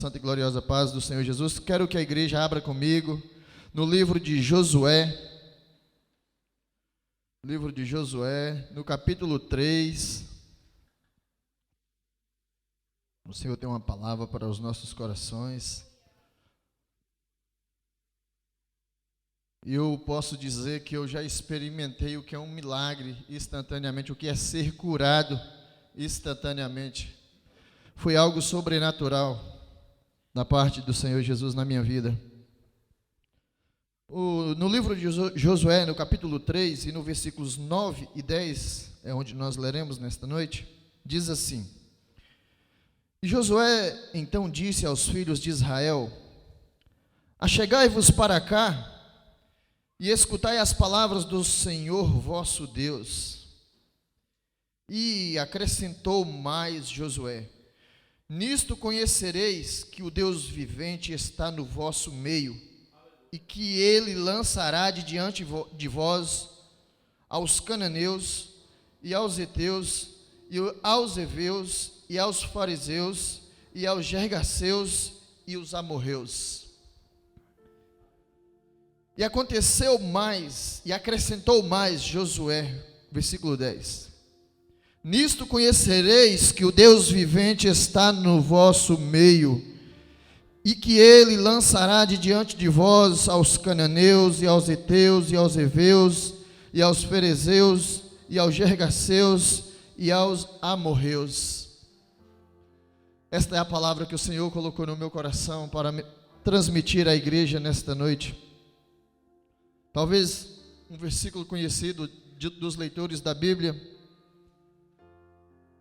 Santa e gloriosa paz do Senhor Jesus. Quero que a igreja abra comigo no livro de Josué. Livro de Josué, no capítulo 3. O Senhor tem uma palavra para os nossos corações. E eu posso dizer que eu já experimentei o que é um milagre instantaneamente, o que é ser curado instantaneamente. Foi algo sobrenatural da parte do Senhor Jesus na minha vida. No livro de Josué, no capítulo 3, e no versículos 9 e 10, é onde nós leremos nesta noite, diz assim: E Josué então disse aos filhos de Israel: Achegai-vos para cá, e escutai as palavras do Senhor vosso Deus. E acrescentou mais Josué: Nisto conhecereis que o Deus vivente está no vosso meio, e que ele lançará de diante de vós aos cananeus, e aos heteus, e aos heveus, e aos fariseus, e aos gergaseus, e os amorreus. E aconteceu mais, e acrescentou mais Josué, versículo 10. Nisto conhecereis que o Deus vivente está no vosso meio, e que ele lançará de diante de vós aos cananeus, e aos heteus, e aos heveus, e aos ferezeus, e aos gergaseus, e aos amorreus. Esta é a palavra que o Senhor colocou no meu coração para transmitir à igreja nesta noite. Talvez um versículo conhecido dos leitores da Bíblia.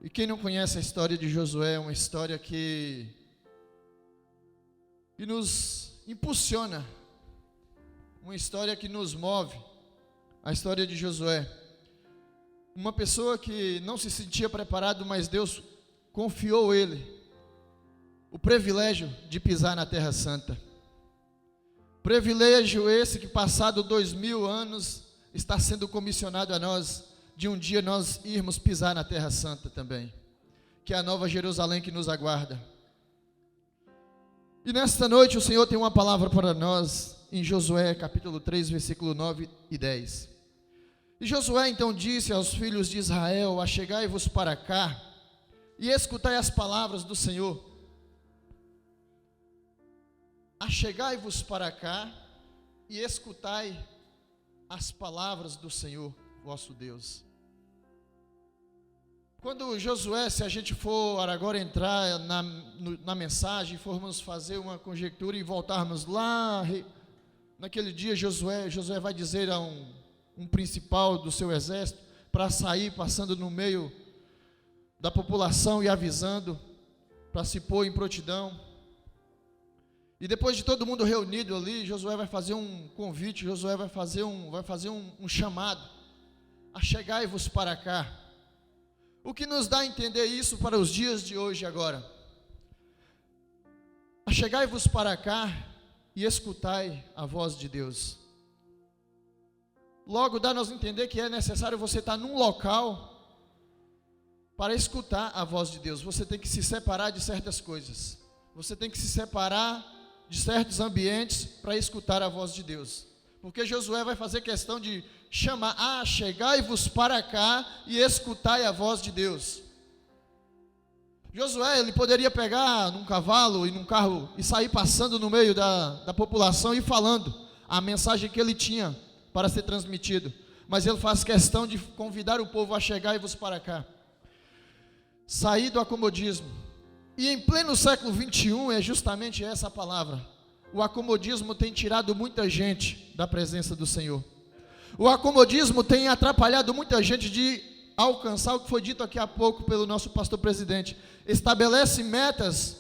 E quem não conhece a história de Josué, é uma história que nos impulsiona, uma história que nos move, a história de Josué. Uma pessoa que não se sentia preparado, mas Deus confiou ele o privilégio de pisar na Terra Santa. Privilégio esse que, passado 2000 anos, está sendo comissionado a nós, de um dia nós irmos pisar na Terra Santa também, que é a Nova Jerusalém que nos aguarda. E nesta noite o Senhor tem uma palavra para nós, em Josué capítulo 3, versículo 9 e 10. E Josué então disse aos filhos de Israel: Achegai-vos para cá, e escutai as palavras do Senhor. Achegai-vos para cá, e escutai as palavras do Senhor vosso Deus. Quando Josué, se a gente for agora entrar na mensagem, formos fazer uma conjectura e voltarmos lá, naquele dia Josué vai dizer a um principal do seu exército, para sair passando no meio da população e avisando, para se pôr em prontidão. E depois de todo mundo reunido ali, Josué vai fazer um convite, Josué vai fazer um chamado: Achegai-vos para cá. O que nos dá a entender isso para os dias de hoje agora? Achegai-vos para cá e escutai a voz de Deus. Logo dá-nos a entender que é necessário você estar num local para escutar a voz de Deus. Você tem que se separar de certas coisas. Você tem que se separar de certos ambientes para escutar a voz de Deus. Porque Josué vai fazer questão de chamar: Achegai-vos para cá e escutai a voz de Deus. Josué, ele poderia pegar num cavalo e num carro e sair passando no meio da população e falando a mensagem que ele tinha para ser transmitido. Mas ele faz questão de convidar o povo: Achegai-vos para cá. Sair do acomodismo. E em pleno século 21 é justamente essa a palavra. O acomodismo tem tirado muita gente da presença do Senhor. O acomodismo tem atrapalhado muita gente de alcançar o que foi dito aqui há pouco pelo nosso pastor presidente. Estabelece metas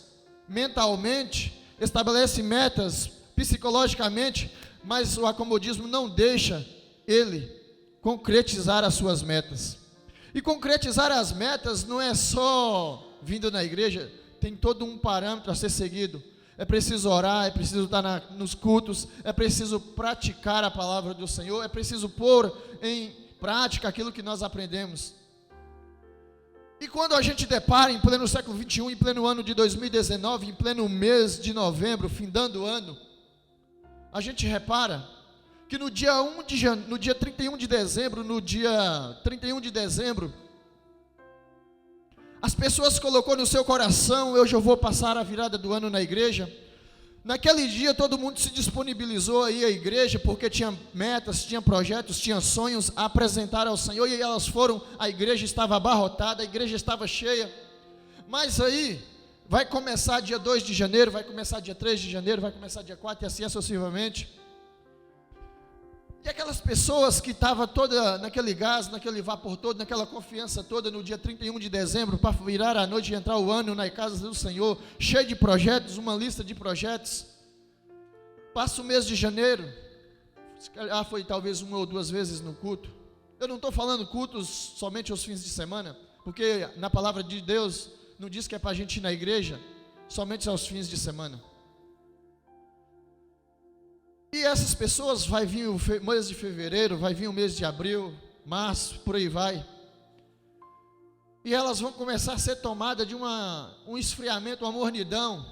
mentalmente, estabelece metas psicologicamente, mas o acomodismo não deixa ele concretizar as suas metas. E concretizar as metas não é só vindo na igreja, tem todo um parâmetro a ser seguido. É preciso orar, é preciso estar nos cultos, é preciso praticar a palavra do Senhor, é preciso pôr em prática aquilo que nós aprendemos. E quando a gente depara em pleno século 21, em pleno ano de 2019, em pleno mês de novembro, findando o ano, a gente repara que no dia 31 de dezembro, as pessoas colocou no seu coração: hoje eu vou passar a virada do ano na igreja. Naquele dia todo mundo se disponibilizou aí à igreja, porque tinha metas, tinha projetos, tinha sonhos a apresentar ao Senhor, e elas foram. A igreja estava abarrotada, a igreja estava cheia. Mas aí vai começar dia 2 de janeiro, vai começar dia 3 de janeiro, vai começar dia 4 e assim sucessivamente. E aquelas pessoas que estavam toda naquele gás, naquele vapor todo, naquela confiança toda, no dia 31 de dezembro, para virar a noite e entrar o ano na casa do Senhor, cheio de projetos, uma lista de projetos. Passa o mês de janeiro, foi talvez uma ou duas vezes no culto. Eu não estou falando cultos somente aos fins de semana, porque na palavra de Deus não diz que é para a gente ir na igreja somente aos fins de semana. E essas pessoas, vai vir o mês de fevereiro, vai vir o mês de abril, março, por aí vai. E elas vão começar a ser tomadas de um esfriamento, uma mornidão.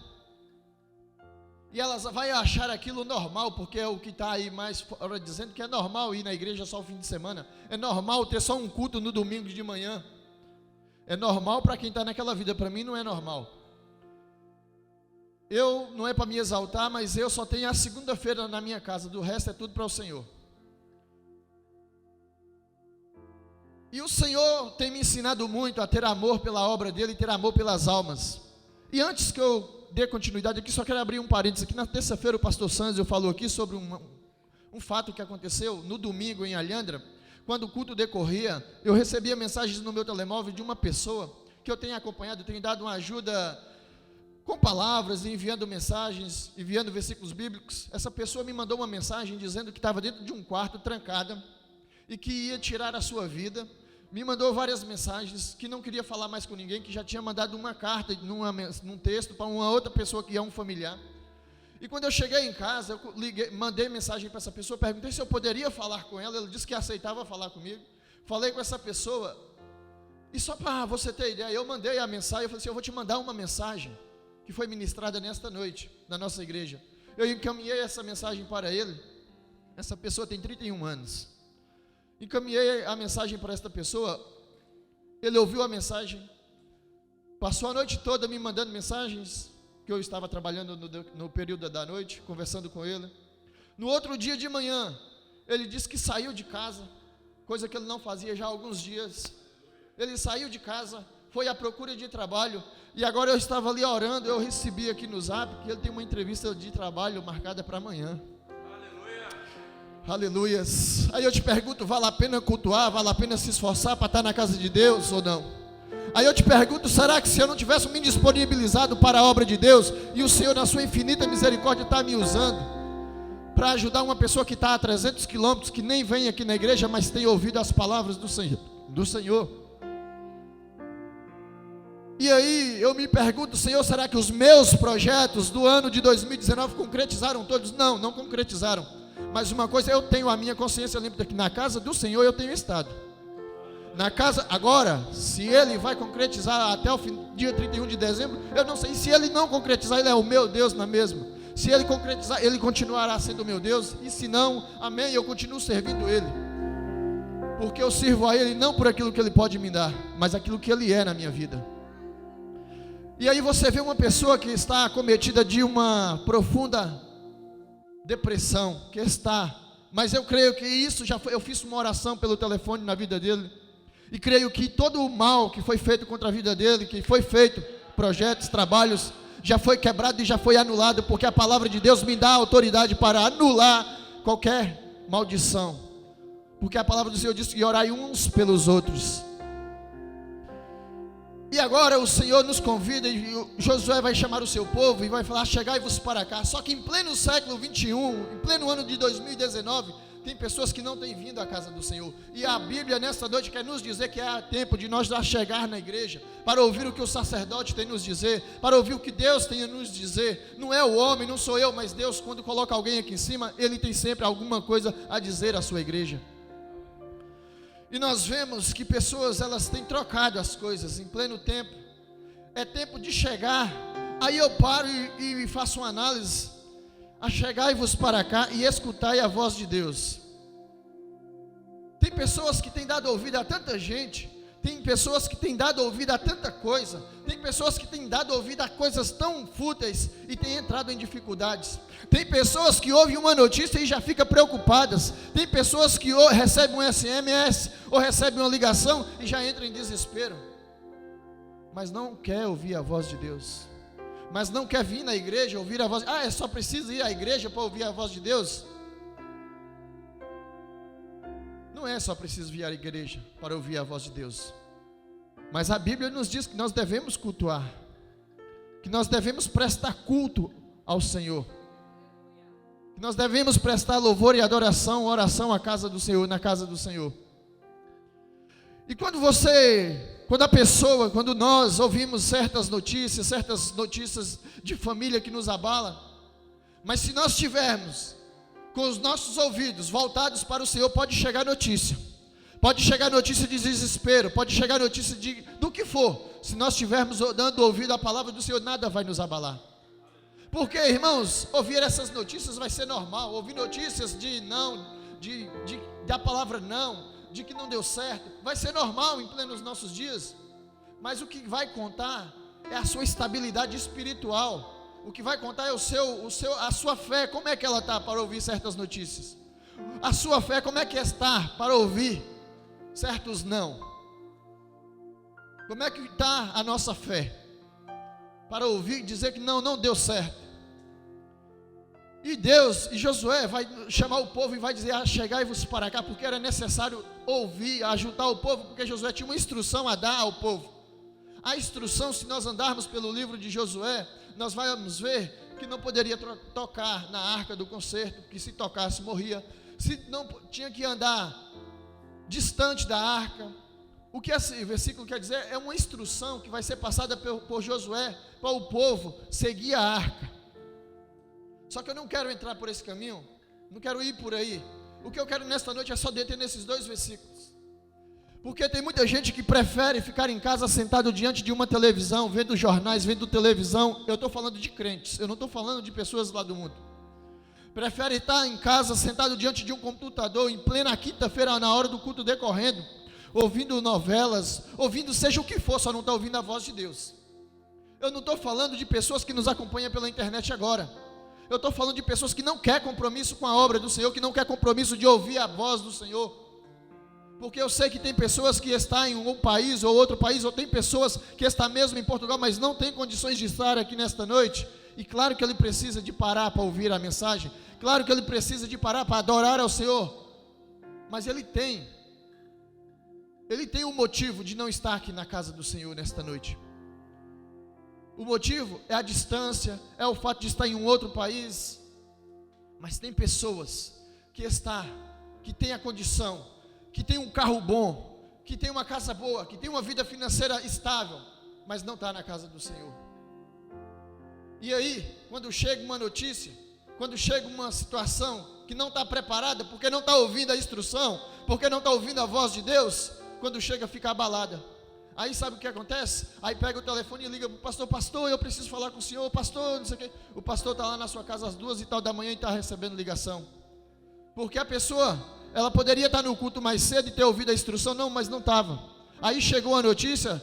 E elas vão achar aquilo normal, porque é o que está aí mais fora, dizendo que é normal ir na igreja só o fim de semana. É normal ter só um culto no domingo de manhã. É normal para quem está naquela vida, para mim não é normal. Não é para me exaltar, mas eu só tenho a segunda-feira na minha casa, do resto é tudo para o Senhor. E o Senhor tem me ensinado muito a ter amor pela obra dele e ter amor pelas almas. E antes que eu dê continuidade aqui, só quero abrir um parênteses aqui. Na terça-feira o pastor Sanzio falou aqui sobre um fato que aconteceu no domingo em Alhandra. Quando o culto decorria, eu recebia mensagens no meu telemóvel de uma pessoa que eu tenho acompanhado, tenho dado uma ajuda com palavras, enviando mensagens, enviando versículos bíblicos. Essa pessoa me mandou uma mensagem dizendo que estava dentro de um quarto, trancada, e que ia tirar a sua vida. Me mandou várias mensagens, que não queria falar mais com ninguém, que já tinha mandado uma carta, num texto, para uma outra pessoa que é um familiar. E quando eu cheguei em casa, eu mandei mensagem para essa pessoa, perguntei se eu poderia falar com ela. Ela disse que aceitava falar comigo. Falei com essa pessoa, e só para você ter ideia, eu mandei a mensagem, eu falei assim: eu vou te mandar uma mensagem que foi ministrada nesta noite, na nossa igreja. Eu encaminhei essa mensagem para ele. Essa pessoa tem 31 anos. Encaminhei a mensagem para esta pessoa. Ele ouviu a mensagem, passou a noite toda me mandando mensagens, que eu estava trabalhando no período da noite, conversando com ele. No outro dia de manhã, ele disse que saiu de casa, coisa que ele não fazia já há alguns dias. Ele saiu de casa, foi à procura de trabalho, e agora eu estava ali orando, eu recebi aqui no zap que ele tem uma entrevista de trabalho marcada para amanhã. Aleluia. Aleluias. Aí eu te pergunto, vale a pena cultuar, vale a pena se esforçar para estar na casa de Deus ou não? Aí eu te pergunto, será que se eu não tivesse me disponibilizado para a obra de Deus, e o Senhor na sua infinita misericórdia está me usando para ajudar uma pessoa que está a 300 quilômetros, que nem vem aqui na igreja, mas tem ouvido as palavras do Senhor. E aí eu me pergunto, Senhor, será que os meus projetos do ano de 2019 concretizaram todos? Não, não concretizaram. Mas uma coisa, eu tenho a minha consciência limpa, que na casa do Senhor eu tenho estado. Na casa, agora, se Ele vai concretizar até o dia 31 de dezembro, eu não sei. Se Ele não concretizar, Ele é o meu Deus na mesma. Se Ele concretizar, Ele continuará sendo o meu Deus. E se não, amém, eu continuo servindo Ele. Porque eu sirvo a Ele não por aquilo que Ele pode me dar, mas aquilo que Ele é na minha vida. E aí você vê uma pessoa que está acometida de uma profunda depressão, mas eu creio que isso já foi, eu fiz uma oração pelo telefone na vida dele, e creio que todo o mal que foi feito contra a vida dele, que foi feito, projetos, trabalhos, já foi quebrado e já foi anulado, porque a palavra de Deus me dá autoridade para anular qualquer maldição, porque a palavra do Senhor diz que orai uns pelos outros. E agora o Senhor nos convida, e Josué vai chamar o seu povo e vai falar: chegai-vos para cá. Só que em pleno século 21, em pleno ano de 2019, tem pessoas que não têm vindo à casa do Senhor. E a Bíblia nesta noite quer nos dizer que é tempo de nós chegar na igreja, para ouvir o que o sacerdote tem a nos dizer, para ouvir o que Deus tem a nos dizer. Não é o homem, não sou eu, mas Deus, quando coloca alguém aqui em cima, Ele tem sempre alguma coisa a dizer à sua igreja. E nós vemos que pessoas, elas têm trocado as coisas em pleno tempo. É tempo de chegar. Aí eu paro e faço uma análise. Achegai-vos para cá e escutai a voz de Deus. Tem pessoas que têm dado ouvido a tanta gente. Tem pessoas que têm dado ouvido a tanta coisa. Tem pessoas que têm dado ouvido a coisas tão fúteis e têm entrado em dificuldades. Tem pessoas que ouvem uma notícia e já ficam preocupadas. Tem pessoas que recebem um SMS ou recebem uma ligação e já entram em desespero. Mas não quer ouvir a voz de Deus. Mas não quer vir na igreja ouvir a voz. É só preciso ir à igreja para ouvir a voz de Deus? Não é só preciso vir à igreja para ouvir a voz de Deus. Mas a Bíblia nos diz que nós devemos cultuar, que nós devemos prestar culto ao Senhor, que nós devemos prestar louvor e adoração, oração à casa do Senhor, na casa do Senhor. E quando nós ouvimos certas notícias de família que nos abala, mas se nós tivermos com os nossos ouvidos voltados para o Senhor, pode chegar notícia de desespero, pode chegar notícia do que for. Se nós estivermos dando ouvido à palavra do Senhor, nada vai nos abalar. Porque, irmãos, ouvir essas notícias vai ser normal. Ouvir notícias de não, da palavra não, de que não deu certo, vai ser normal em plenos nossos dias. Mas o que vai contar é a sua estabilidade espiritual. O que vai contar é a sua fé. Como é que ela está para ouvir certas notícias? A sua fé, como é que está para ouvir certos não? Como é que está a nossa fé para ouvir e dizer que não deu certo? E Josué vai chamar o povo e vai dizer: chegai-vos para cá, porque era necessário ouvir, ajudar o povo, porque Josué tinha uma instrução a dar ao povo. A instrução, se nós andarmos pelo livro de Josué, nós vamos ver que não poderia tocar na arca do concerto, que se tocasse morria. Se não tinha que andar distante da arca. O que esse versículo quer dizer é uma instrução que vai ser passada por Josué para o povo seguir a arca. Só que eu não quero entrar por esse caminho, não quero ir por aí. O que eu quero nesta noite é só deter nesses 2 versículos. Porque tem muita gente que prefere ficar em casa sentado diante de uma televisão, vendo jornais, vendo televisão. Eu estou falando de crentes, eu não estou falando de pessoas lá do mundo. Prefere estar em casa sentado diante de um computador, em plena quinta-feira, na hora do culto decorrendo, ouvindo novelas, ouvindo seja o que for, só não está ouvindo a voz de Deus. Eu não estou falando de pessoas que nos acompanham pela internet agora. Eu estou falando de pessoas que não querem compromisso com a obra do Senhor, que não querem compromisso de ouvir a voz do Senhor. Porque eu sei que tem pessoas que estão em um país ou outro país, ou tem pessoas que estão mesmo em Portugal, mas não tem condições de estar aqui nesta noite. E claro que ele precisa de parar para ouvir a mensagem, claro que ele precisa de parar para adorar ao Senhor. Mas ele tem um motivo de não estar aqui na casa do Senhor nesta noite. O motivo é a distância, é o fato de estar em um outro país. Mas tem pessoas que têm a condição, que tem um carro bom, que tem uma casa boa, que tem uma vida financeira estável, mas não está na casa do Senhor. E aí, quando chega uma notícia, quando chega uma situação que não está preparada, porque não está ouvindo a instrução, porque não está ouvindo a voz de Deus, quando chega fica abalada. Aí sabe o que acontece? Aí pega o telefone e liga para o pastor: pastor, eu preciso falar com o senhor, pastor, não sei o quê. O pastor está lá na sua casa às 2h e está recebendo ligação. Porque a pessoa, ela poderia estar no culto mais cedo e ter ouvido a instrução, mas não estava. Aí chegou a notícia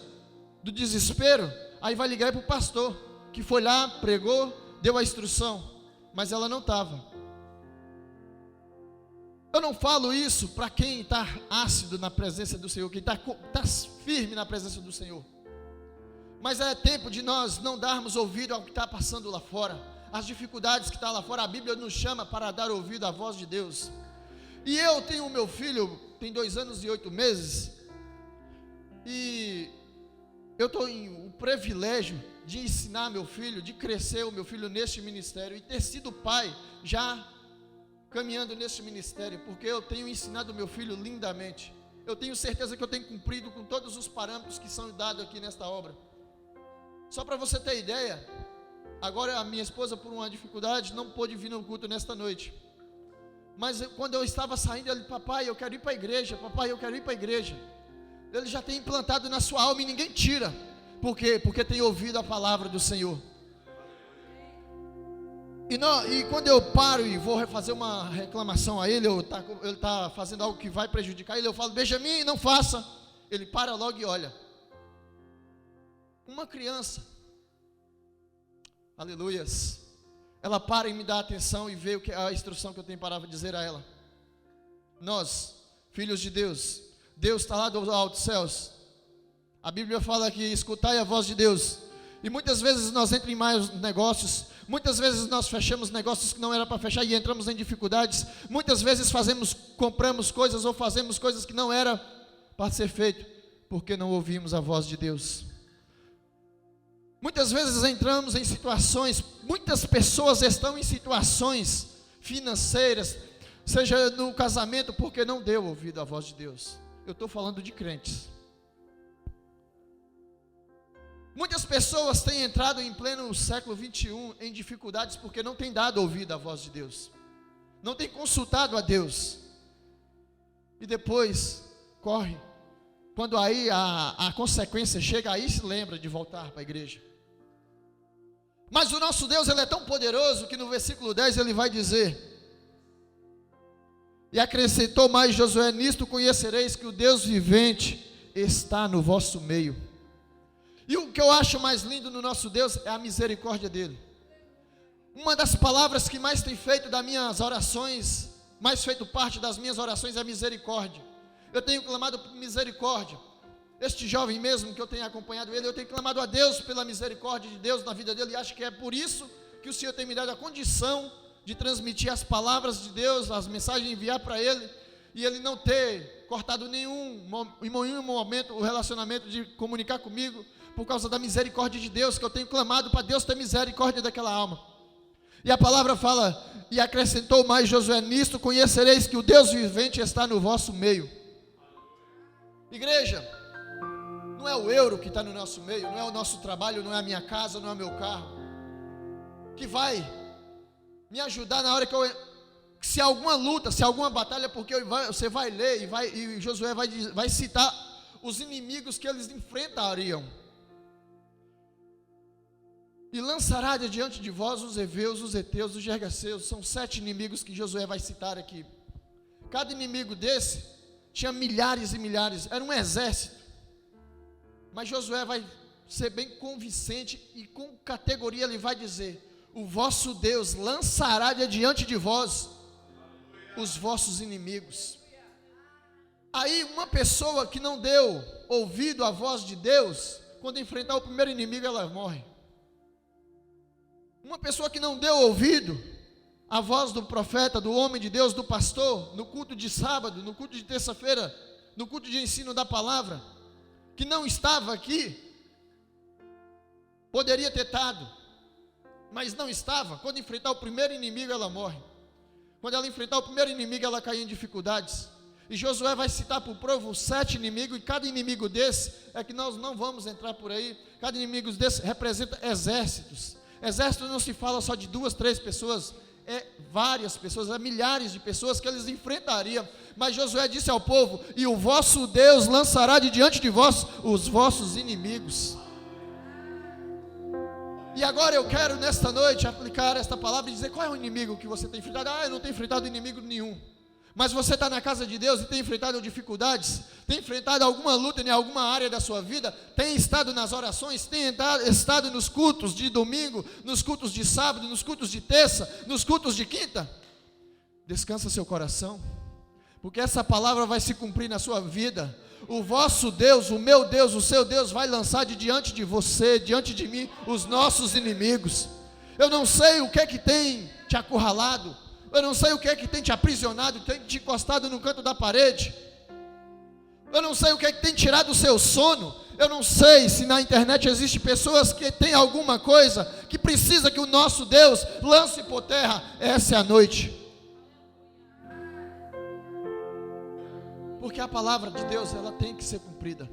do desespero, aí vai ligar para o pastor, que foi lá, pregou, deu a instrução, mas ela não estava. Eu não falo isso para quem está ácido na presença do Senhor, quem está firme na presença do Senhor. Mas é tempo de nós não darmos ouvido ao que está passando lá fora, as dificuldades que está lá fora. A Bíblia nos chama para dar ouvido à voz de Deus. E eu tenho o meu filho, tem 2 anos e 8 meses, e eu estou em o privilégio de ensinar meu filho, de crescer o meu filho neste ministério, e ter sido pai já caminhando neste ministério, porque eu tenho ensinado meu filho lindamente. Eu tenho certeza que eu tenho cumprido com todos os parâmetros que são dados aqui nesta obra. Só para você ter ideia, agora a minha esposa, por uma dificuldade, não pôde vir no culto nesta noite. Mas quando eu estava saindo, ele: papai, eu quero ir para a igreja, papai, eu quero ir para a igreja. Ele já tem implantado na sua alma e ninguém tira. Por quê? Porque tem ouvido a palavra do Senhor. E quando eu paro e vou fazer uma reclamação a ele, ele está fazendo algo que vai prejudicar ele, eu falo: Benjamin, não faça. Ele para logo e olha. Uma criança, aleluias, ela para e me dá atenção e vê a instrução que eu tenho para dizer a ela. Nós, filhos de Deus, Deus está lá dos altos céus. A Bíblia fala que escutai a voz de Deus. E muitas vezes nós entramos em mais negócios, muitas vezes nós fechamos negócios que não era para fechar e entramos em dificuldades. Muitas vezes compramos coisas ou fazemos coisas que não era para ser feito, porque não ouvimos a voz de Deus. Muitas vezes entramos em situações, muitas pessoas estão em situações financeiras, seja no casamento, porque não deu ouvido à voz de Deus. Eu estou falando de crentes. Muitas pessoas têm entrado em pleno século 21 em dificuldades porque não têm dado ouvido à voz de Deus, não têm consultado a Deus, e depois corre, quando aí a consequência chega, aí se lembra de voltar para a igreja. Mas o nosso Deus, ele é tão poderoso que no versículo 10 ele vai dizer: e acrescentou mais Josué: nisto conhecereis que o Deus vivente está no vosso meio. E o que eu acho mais lindo no nosso Deus é a misericórdia dele. Uma das palavras que mais tem feito das minhas orações, mais feito parte das minhas orações, é misericórdia. Eu tenho clamado por misericórdia. Este jovem mesmo que eu tenho acompanhado ele, eu tenho clamado a Deus pela misericórdia de Deus na vida dele, e acho que é por isso que o Senhor tem me dado a condição de transmitir as palavras de Deus, as mensagens, enviar para ele, e ele não ter cortado em nenhum momento o relacionamento de comunicar comigo, por causa da misericórdia de Deus, que eu tenho clamado para Deus ter misericórdia daquela alma. E a palavra fala: e acrescentou mais Josué: nisto conhecereis que o Deus vivente está no vosso meio. Igreja, não é o euro que está no nosso meio, não é o nosso trabalho, não é a minha casa, não é o meu carro, que vai me ajudar na hora que se há alguma luta, se há alguma batalha, porque você vai ler e Josué vai citar os inimigos que eles enfrentariam. E lançará de diante de vós os heveus, os heteus, os gergaseus. São 7 inimigos que Josué vai citar aqui. Cada inimigo desse tinha milhares e milhares, era um exército. Mas Josué vai ser bem convincente e com categoria ele vai dizer: o vosso Deus lançará de diante de vós os vossos inimigos. Aí uma pessoa que não deu ouvido à voz de Deus, quando enfrentar o primeiro inimigo, ela morre. Uma pessoa que não deu ouvido à voz do profeta, do homem de Deus, do pastor, no culto de sábado, no culto de terça-feira, no culto de ensino da palavra, que não estava aqui, poderia ter estado, mas não estava. Quando enfrentar o primeiro inimigo, ela morre. Quando ela enfrentar o primeiro inimigo, ela cai em dificuldades. E Josué vai citar por prova 7 inimigos, e cada inimigo desse, é que nós não vamos entrar por aí, cada inimigo desse representa exércitos. Exército não se fala só de 2, 3 pessoas, é várias pessoas, é milhares de pessoas que eles enfrentariam. Mas Josué disse ao povo: e o vosso Deus lançará de diante de vós os vossos inimigos. E agora eu quero nesta noite aplicar esta palavra e dizer: qual é o inimigo que você tem enfrentado? Eu não tenho enfrentado inimigo nenhum. Mas você está na casa de Deus e tem enfrentado dificuldades, tem enfrentado alguma luta em alguma área da sua vida, tem estado nas orações, tem estado nos cultos de domingo, nos cultos de sábado, nos cultos de terça, nos cultos de quinta. Descansa seu coração, porque essa palavra vai se cumprir na sua vida. O vosso Deus, o meu Deus, o seu Deus vai lançar de diante de você, diante de mim, os nossos inimigos. Eu não sei o que é que tem te acurralado, eu não sei o que é que tem te aprisionado, tem te encostado no canto da parede. Eu não sei o que é que tem tirado o seu sono. Eu não sei se na internet existe pessoas que têm alguma coisa que precisa que o nosso Deus lance por terra. Essa é a noite. Porque a palavra de Deus, ela tem que ser cumprida.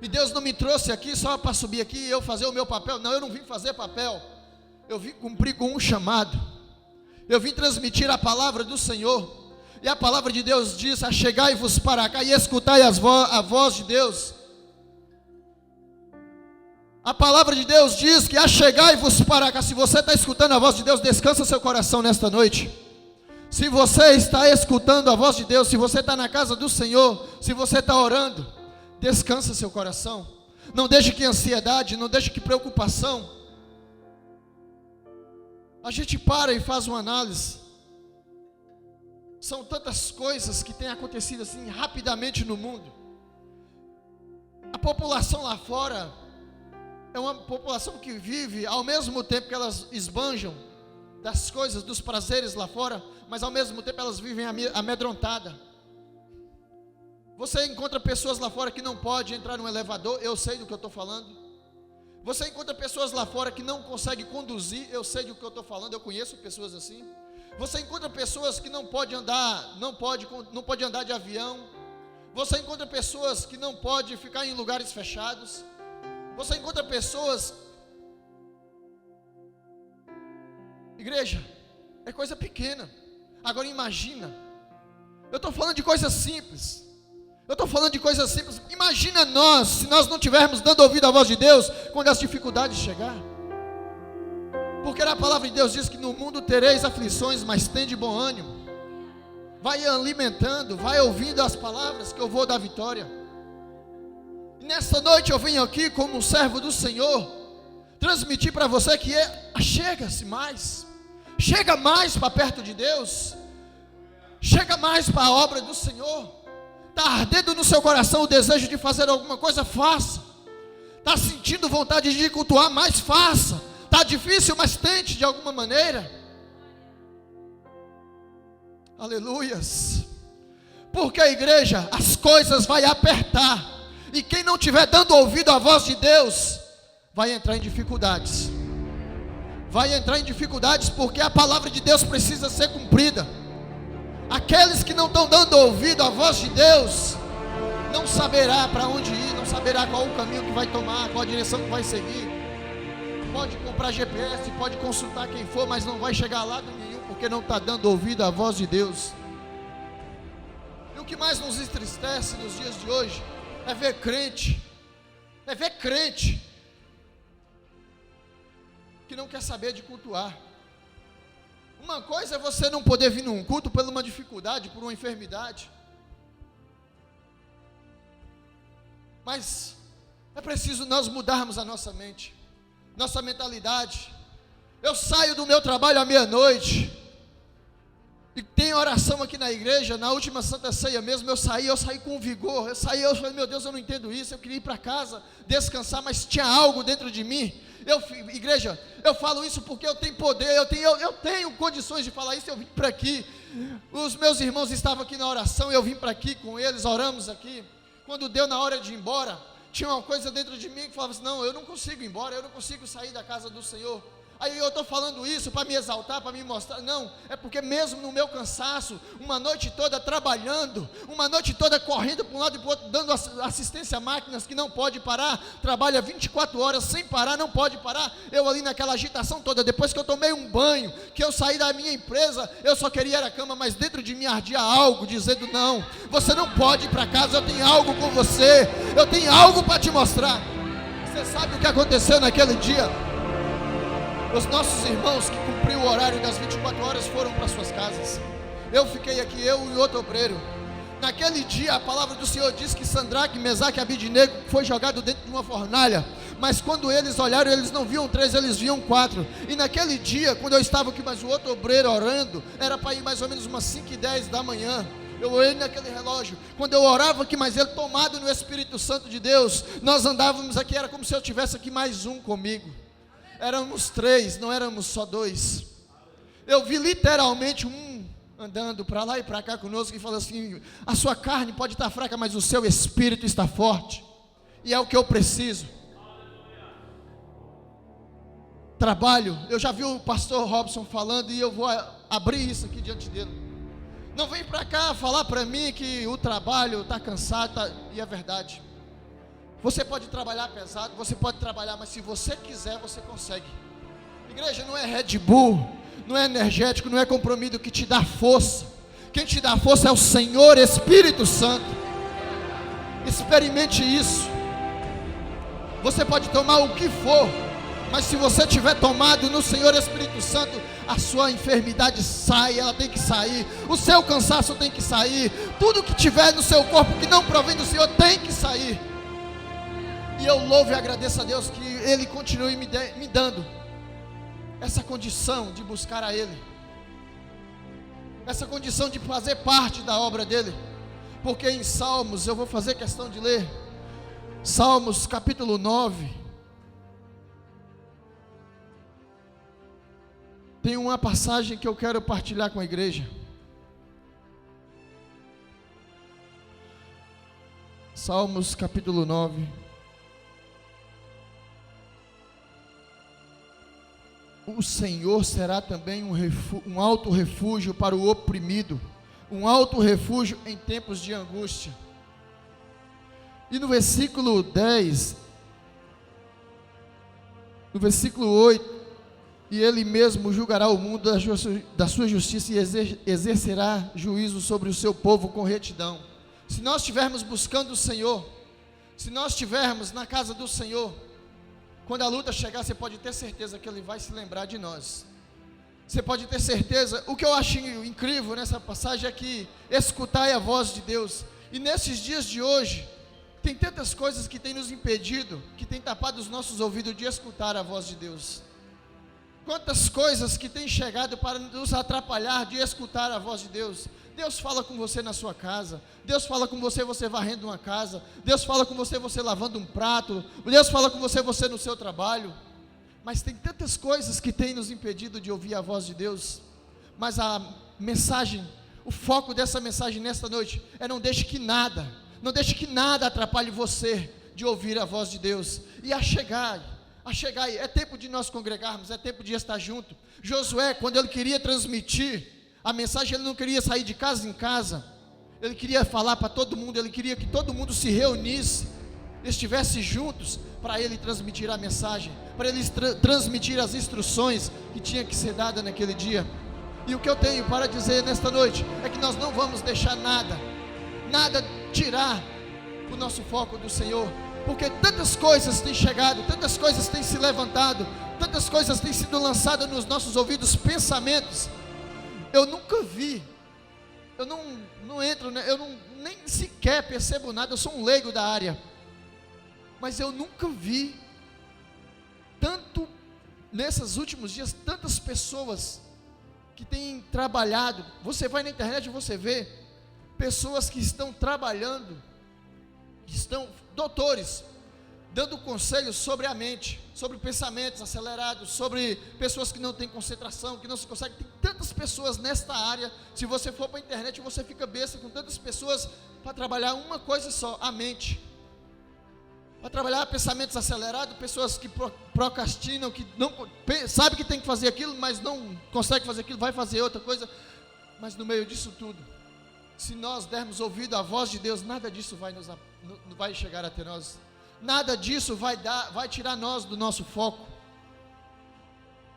E Deus não me trouxe aqui só para subir aqui e eu fazer o meu papel. Não, eu não vim fazer papel. Eu vim cumprir com um chamado. Eu vim transmitir a palavra do Senhor. E a palavra de Deus diz: achegai-vos para cá e escutai a voz de Deus. A palavra de Deus diz que achegai-vos para cá. Se você está escutando a voz de Deus, descansa seu coração nesta noite. Se você está escutando a voz de Deus, se você está na casa do Senhor, se você está orando, descansa seu coração. Não deixe que ansiedade, não deixe que preocupação. A gente para e faz uma análise. São tantas coisas que têm acontecido assim rapidamente no mundo. A população lá fora é uma população que vive ao mesmo tempo que elas esbanjam das coisas, dos prazeres lá fora, mas ao mesmo tempo elas vivem amedrontadas. Você encontra pessoas lá fora que não podem entrar no elevador, eu sei do que eu estou falando. Você encontra pessoas lá fora que não conseguem conduzir, eu sei do que eu estou falando, eu conheço pessoas assim. Você encontra pessoas que não podem andar, não pode andar de avião. Você encontra pessoas que não podem ficar em lugares fechados. Você encontra pessoas. Igreja, é coisa pequena. Agora imagina. Eu estou falando de coisas simples. Imagina nós, se nós não estivermos dando ouvido à voz de Deus, quando as dificuldades chegar. Porque a palavra de Deus diz que no mundo tereis aflições, mas tende bom ânimo. Vai alimentando, vai ouvindo as palavras que eu vou dar vitória. E nessa noite eu venho aqui como um servo do Senhor, transmitir para você que chega-se mais. Chega mais para perto de Deus. Chega mais para a obra do Senhor. Está ardendo no seu coração o desejo de fazer alguma coisa? Faça. Está sentindo vontade de cultuar? Mais faça. Está difícil, mas tente de alguma maneira. Aleluias. Porque a igreja, as coisas vai apertar. E quem não estiver dando ouvido à voz de Deus, vai entrar em dificuldades. Vai entrar em dificuldades porque a palavra de Deus precisa ser cumprida. Aqueles que não estão dando ouvido à voz de Deus, não saberá para onde ir, não saberá qual o caminho que vai tomar, qual a direção que vai seguir. Pode comprar GPS, pode consultar quem for, mas não vai chegar a lado nenhum, porque não está dando ouvido à voz de Deus. E o que mais nos entristece nos dias de hoje é ver crente que não quer saber de cultuar. Uma coisa é você não poder vir num culto por uma dificuldade, por uma enfermidade, mas é preciso nós mudarmos a nossa mente, nossa mentalidade. Eu saio do meu trabalho à meia-noite, e tem oração aqui na igreja. Na última Santa Ceia mesmo, eu saí com vigor, eu falei, meu Deus, eu não entendo isso, eu queria ir para casa, descansar, mas tinha algo dentro de mim. Igreja, eu falo isso porque eu tenho poder, eu tenho condições de falar isso. Eu vim para aqui, os meus irmãos estavam aqui na oração, eu vim para aqui com eles, oramos aqui. Quando deu na hora de ir embora, tinha uma coisa dentro de mim que falava assim: não, eu não consigo ir embora, eu não consigo sair da casa do Senhor. Aí eu estou falando isso para me exaltar, para me mostrar? Não, é porque mesmo no meu cansaço, uma noite toda trabalhando, uma noite toda correndo para um lado e para o outro, dando assistência a máquinas que não pode parar, trabalha 24 horas sem parar, não pode parar. Eu ali naquela agitação toda, depois que eu tomei um banho, que eu saí da minha empresa, eu só queria ir à cama, mas dentro de mim ardia algo, dizendo: não, você não pode ir para casa, eu tenho algo com você, eu tenho algo para te mostrar. Você sabe o que aconteceu naquele dia? Os nossos irmãos que cumpriram o horário das 24 horas foram para suas casas. Eu fiquei aqui, eu e outro obreiro. Naquele dia a palavra do Senhor diz que Sandraque, Mesaque e Abidinego foi jogado dentro de uma fornalha. Mas quando eles olharam, eles não viam 3, eles viam 4. E naquele dia, quando eu estava aqui, mas o outro obreiro orando, era para ir mais ou menos umas 5h10 da manhã. Eu olhei naquele relógio, quando eu orava aqui, mas ele tomado no Espírito Santo de Deus, nós andávamos aqui, era como se eu tivesse aqui mais um comigo. Éramos 3, não éramos só 2. Eu vi literalmente um andando para lá e para cá conosco e falou assim: a sua carne pode estar fraca, mas o seu espírito está forte. E é o que eu preciso. Trabalho, eu já vi o pastor Robson falando e eu vou abrir isso aqui diante dele. Não vem para cá falar para mim que o trabalho está cansado, e é verdade. Você pode trabalhar pesado, você pode trabalhar, mas se você quiser, você consegue. Igreja, não é Red Bull, não é energético, não é comprimido que te dá força. Quem te dá força é o Senhor Espírito Santo. Experimente isso. Você pode tomar o que for, mas se você tiver tomado no Senhor Espírito Santo, a sua enfermidade sai, ela tem que sair, o seu cansaço tem que sair, tudo que tiver no seu corpo que não provém do Senhor tem que sair. E eu louvo e agradeço a Deus que Ele continue me dando essa condição de buscar a Ele, essa condição de fazer parte da obra dEle. Porque em Salmos, eu vou fazer questão de ler Salmos capítulo 9, tem uma passagem que eu quero partilhar com a igreja. Salmos capítulo 9. O Senhor será também um alto refúgio para o oprimido, um alto refúgio em tempos de angústia. E no versículo 10, no versículo 8, e Ele mesmo julgará o mundo da sua justiça e exercerá juízo sobre o seu povo com retidão. Se nós estivermos buscando o Senhor, se nós estivermos na casa do Senhor, quando a luta chegar, você pode ter certeza que Ele vai se lembrar de nós. Você pode ter certeza. O que eu acho incrível nessa passagem é que escutai a voz de Deus. E nesses dias de hoje, tem tantas coisas que têm nos impedido, que têm tapado os nossos ouvidos de escutar a voz de Deus. Quantas coisas que têm chegado para nos atrapalhar de escutar a voz de Deus. Deus fala com você na sua casa, Deus fala com você, você varrendo uma casa, Deus fala com você, você lavando um prato, Deus fala com você, você no seu trabalho. Mas tem tantas coisas que têm nos impedido de ouvir a voz de Deus. Mas a mensagem, o foco dessa mensagem nesta noite é: não deixe que nada atrapalhe você de ouvir a voz de Deus. E a chegar, é tempo de nós congregarmos, é tempo de estar junto. Josué, quando ele queria transmitir a mensagem, ele não queria sair de casa em casa, ele queria falar para todo mundo, ele queria que todo mundo se reunisse, estivesse juntos, para ele transmitir a mensagem, para ele transmitir as instruções que tinha que ser dada naquele dia. E o que eu tenho para dizer nesta noite, é que nós não vamos deixar nada tirar o nosso foco do Senhor, porque tantas coisas têm chegado, tantas coisas têm se levantado, tantas coisas têm sido lançadas nos nossos ouvidos, pensamentos. Eu nunca vi, eu não entro, eu nem sequer percebo nada, eu sou um leigo da área, mas eu nunca vi tanto, nesses últimos dias, tantas pessoas que têm trabalhado. Você vai na internet e você vê pessoas que estão trabalhando, que estão, doutores, dando conselhos sobre a mente, sobre pensamentos acelerados, sobre pessoas que não têm concentração, que não se conseguem. Tem tantas pessoas nesta área. Se você for para a internet, você fica besta com tantas pessoas para trabalhar uma coisa só, a mente. Para trabalhar pensamentos acelerados, pessoas que procrastinam, que não sabe que tem que fazer aquilo, mas não consegue fazer aquilo, vai fazer outra coisa. Mas no meio disso tudo, se nós dermos ouvido à voz de Deus, nada disso vai chegar até nós. Nada disso vai tirar nós do nosso foco.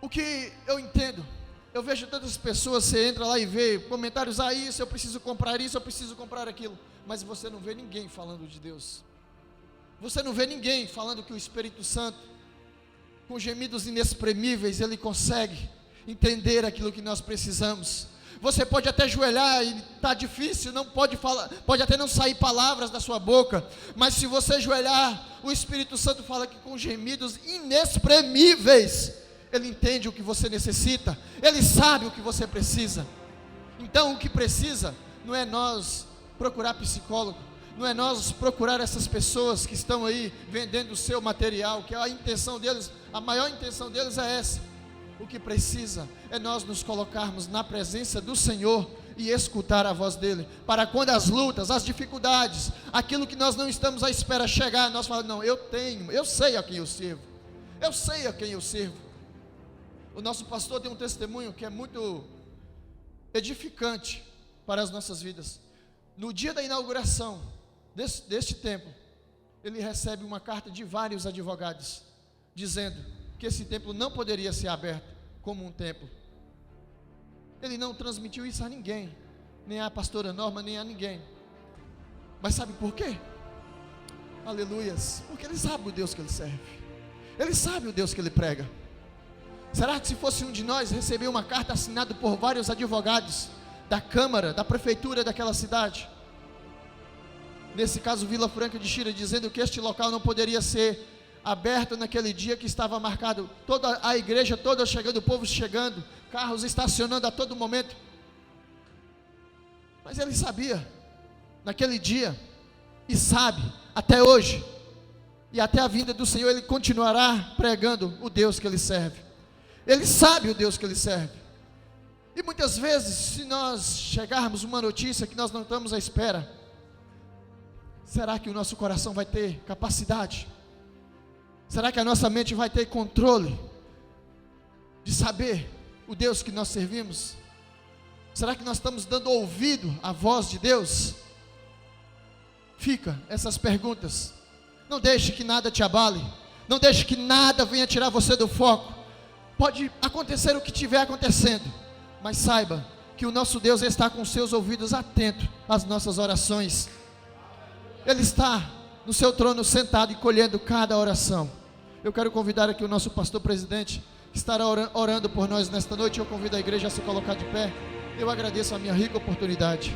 O que eu entendo, eu vejo tantas pessoas, você entra lá e vê comentários: isso, eu preciso comprar isso, eu preciso comprar aquilo, mas você não vê ninguém falando de Deus. Você não vê ninguém falando que o Espírito Santo, com gemidos inexprimíveis, Ele consegue entender aquilo que nós precisamos. Você pode até ajoelhar e está difícil, não pode falar, pode até não sair palavras da sua boca, mas se você ajoelhar, o Espírito Santo fala que com gemidos inexprimíveis, Ele entende o que você necessita, Ele sabe o que você precisa. Então o que precisa não é nós procurar psicólogo, não é nós procurar essas pessoas que estão aí vendendo o seu material, que a intenção deles, a maior intenção deles é essa. O que precisa é nós nos colocarmos na presença do Senhor e escutar a voz dEle, para quando as lutas, as dificuldades, aquilo que nós não estamos à espera chegar, nós falamos: não, eu sei a quem eu sirvo, O nosso pastor tem um testemunho que é muito edificante para as nossas vidas. No dia da inauguração deste templo, ele recebe uma carta de vários advogados, dizendo que esse templo não poderia ser aberto como um templo, Ele não transmitiu isso a ninguém, nem a pastora Norma, nem a ninguém. Mas sabe por quê? Aleluias, porque ele sabe o Deus que ele serve, ele sabe o Deus que ele prega. Será que se fosse um de nós receber uma carta assinada por vários advogados da Câmara, da Prefeitura daquela cidade, nesse caso Vila Franca de Xira, dizendo que este local não poderia ser aberto naquele dia que estava marcado, toda a igreja toda chegando, o povo chegando, carros estacionando a todo momento, mas ele sabia, naquele dia, e sabe, até hoje, e até a vinda do Senhor, ele continuará pregando o Deus que ele serve. Ele sabe o Deus que ele serve. E muitas vezes, se nós chegarmos uma notícia que nós não estamos à espera, será que o nosso coração vai ter capacidade? Será que a nossa mente vai ter controle de saber o Deus que nós servimos? Será que nós estamos dando ouvido à voz de Deus? Fica essas perguntas. Não deixe que nada te abale. Não deixe que nada venha tirar você do foco. Pode acontecer o que estiver acontecendo, mas saiba que o nosso Deus está com seus ouvidos atentos às nossas orações. Ele está no seu trono sentado e colhendo cada oração. Eu quero convidar aqui o nosso pastor presidente, que estará orando por nós nesta noite. Eu convido a igreja a se colocar de pé. Eu agradeço a minha rica oportunidade.